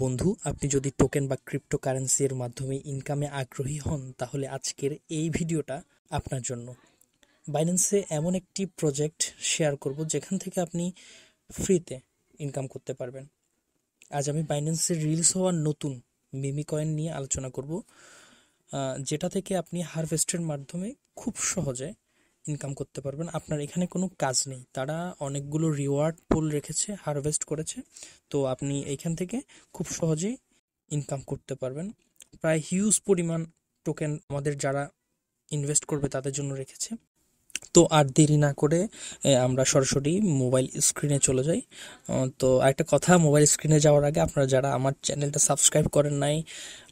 বন্ধু, আপনি যদি টোকেন বা ক্রিপ্টোকারেন্সি এর মাধ্যমে ইনকামে আগ্রহী হন তাহলে আজকের এই ভিডিওটা আপনার জন্য। বাইন্যান্সে এমন একটি প্রজেক্ট শেয়ার করব যেখান থেকে আপনি ফ্রিতে ইনকাম করতে পারবেন। আজ আমি বাইন্যান্সের রিলিজ হওয়া নতুন মিমি কয়েন নিয়ে আলোচনা করব, যেটা থেকে আপনি হারভেস্টের মাধ্যমে খুব সহজে ইনকাম করতে পারবেন। আপনার এখানে কোনো কাজ নেই, তারা অনেকগুলো রিওয়ার্ড পুল রেখেছে, হারভেস্ট করেছে, তো আপনি এইখান থেকে খুব সহজেই ইনকাম করতে পারবেন। প্রায় হিউজ পরিমাণ টোকেন আমাদের যারা ইনভেস্ট করবে তাদের জন্য রেখেছে। তো আর দেরি না করে আমরা সরাসরি মোবাইল স্ক্রিনে চলে যাই। তো আরেকটা কথা, মোবাইল স্ক্রিনে যাওয়ার আগে আপনারা যারা আমার চ্যানেলটা সাবস্ক্রাইব করেন নাই,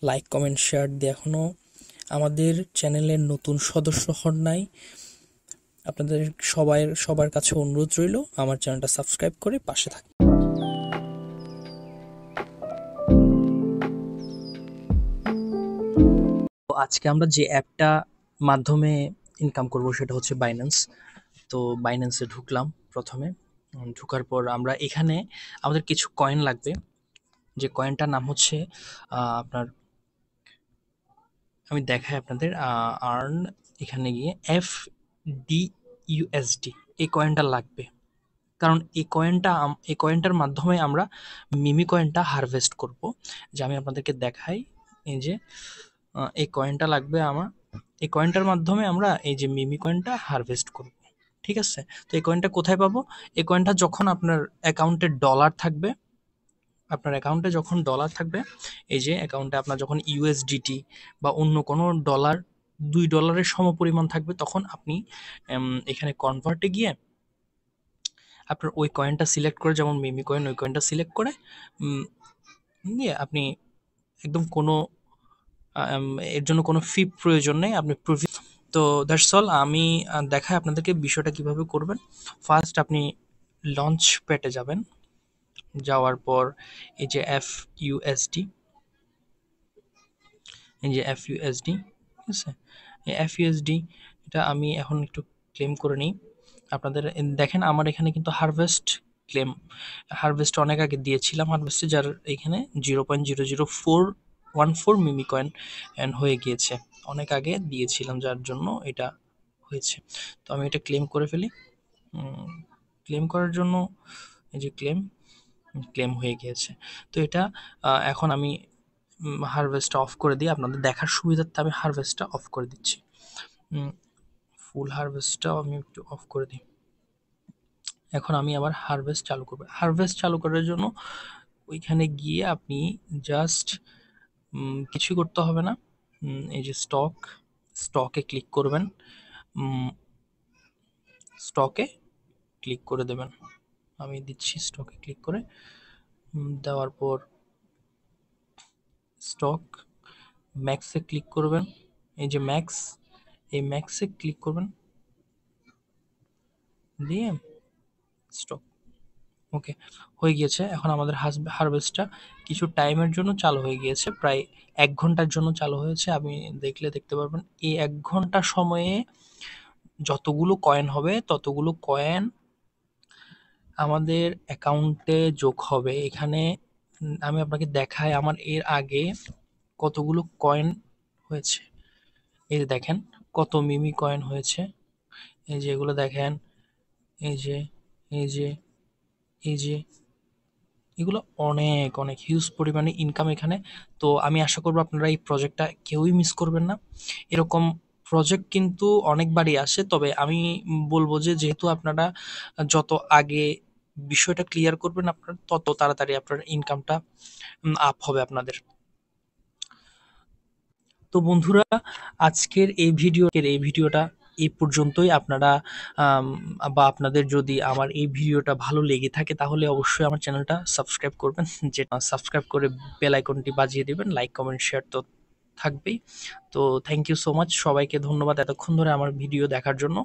লাইক কমেন্ট শেয়ার দিয়ে এখনও আমাদের চ্যানেলের নতুন সদস্য হন নাই, আপনাদের সবার কাছে অনুরোধ রইল আমার চ্যানেলটা সাবস্ক্রাইব করে পাশে থাকুন। আজকে আমরা যে অ্যাপটা মাধ্যমে ইনকাম করব সেটা হচ্ছে বাইন্যান্স। তো বাইন্যান্সে ঢুকলাম প্রথমে। ঢুকার পর আমরা এখানে আমাদের কিছু কয়েন লাগবে, যে কয়েনটার নাম হচ্ছে আপনার, আমি দেখাই আপনাদের, আর্ন, এখানে গিয়ে FDUSD এই কয়েনটা লাগবে। কারণ এই কয়েনটার মাধ্যমে আমরা মিমি কয়েনটা হারভেস্ট করব। যে আমি আপনাদেরকে দেখাই, এই যে এই কয়েনটা লাগবে আমার। এই কয়েনটার মাধ্যমে আমরা এই যে মিমি কয়েনটা হারভেস্ট করব, ঠিক আছে? তো এই কয়েনটা কোথায় পাবো? এই কয়েনটা যখন আপনার অ্যাকাউন্টে ডলার থাকবে, এই যে অ্যাকাউন্টে আপনার যখন ইউএসডিটি বা অন্য কোনো ডলার, $2 সমপরিমাণ থাকবে, তখন আপনি এখানে কনভার্টে গিয়ে আপনার ওই কয়েনটা সিলেক্ট করে, যেমন মিমি কয়েন, ওই কয়েনটা সিলেক্ট করে নিয়ে আপনি একদম কোনো এর জন্য কোনো ফি প্রয়োজন নেই, আপনি তো দ্যাটস অল। আমি দেখাই আপনাদেরকে বিষয়টা কিভাবে করবেন। ফার্স্ট আপনি লঞ্চ প্যাডে যাবেন, যাওয়ার পর এই যে FUSD, ঠিক আছে? এই FUSD এটা আমি এখন একটু ক্লেম করে নিই। আপনাদের দেখেন আমার এখানে কিন্তু হারভেস্ট অনেক আগে দিয়েছিলাম হারভেস্টে, যার এখানে 0.00414 মিমি কয়েন হয়ে গিয়েছে। অনেক আগে দিয়েছিলাম যার জন্য এটা হয়েছে। তো আমি এটা ক্লেম করে ফেলি। ক্লেম করার জন্য এই যে ক্লেম হয়ে গিয়েছে। তো এটা এখন আমি হারভেস্টটা অফ করে দিই, আপনাদের দেখার সুবিধার্থে আমি হারভেস্টটা অফ করে দিচ্ছি। ফুল হারভেস্টটাও আমি একটু অফ করে দিই। এখন আমি আবার হারভেস্ট চালু করব। হারভেস্ট চালু করার জন্য ওইখানে গিয়ে আপনি জাস্ট কিছুই করতে হবে না, এই যে স্টকে ক্লিক করবেন, স্টকে ক্লিক করে দেবেন। আমি দিচ্ছি, স্টকে ক্লিক করে দেওয়ার পর স্টক ম্যাক্সে ক্লিক করবেন, এই যে এই ম্যাক্সে ক্লিক করবেন, দিয়ে স্টক ওকে হয়ে গিয়েছে। এখন আমাদের হারভেস্টটা কিছু টাইমের জন্য চালু হয়ে গিয়েছে, প্রায় 1 ঘন্টার জন্য চালু হয়েছে। আপনি দেখতে পারবেন এই 1 ঘন্টা সময়ে যতগুলো কয়েন হবে ততগুলো কয়েন আমাদের অ্যাকাউন্টে যোগ হবে। এখানে আমি আপনাকে দেখাই আমার এর আগে কতগুলো কয়েন হয়েছে। এই যে দেখেন কত মিমি কয়েন হয়েছে, এই যে এগুলো দেখেন, এই যে এই যে এই যে এগুলো অনেক অনেক হিউজ পরিমাণে ইনকাম এখানে। তো আমি আশা করবো আপনারা এই প্রজেক্টটা কেউই মিস করবেন না। এরকম প্রজেক্ট কিন্তু অনেকবারই আসে, তবে আমি বলবো যে যেহেতু আপনারা যত আগে বিষয়টা ক্লিয়ার করবেন আপনার, তত তাড়াতাড়ি আপনার ইনকামটা আপ হবে আপনাদের। তো বন্ধুরা, আজকের এই ভিডিওটা এই পর্যন্তই। আপনারা বা আপনাদের যদি আমার এই ভিডিওটা ভালো লেগে থাকে তাহলে অবশ্যই আমার চ্যানেলটা সাবস্ক্রাইব করবেন, যেটা সাবস্ক্রাইব করে বেল আইকনটি বাজিয়ে দিবেন। লাইক কমেন্ট শেয়ার তো থাকবেই। তো থ্যাংক ইউ সো মাচ, সবাইকে ধন্যবাদ এতক্ষণ ধরে আমার ভিডিও দেখার জন্য।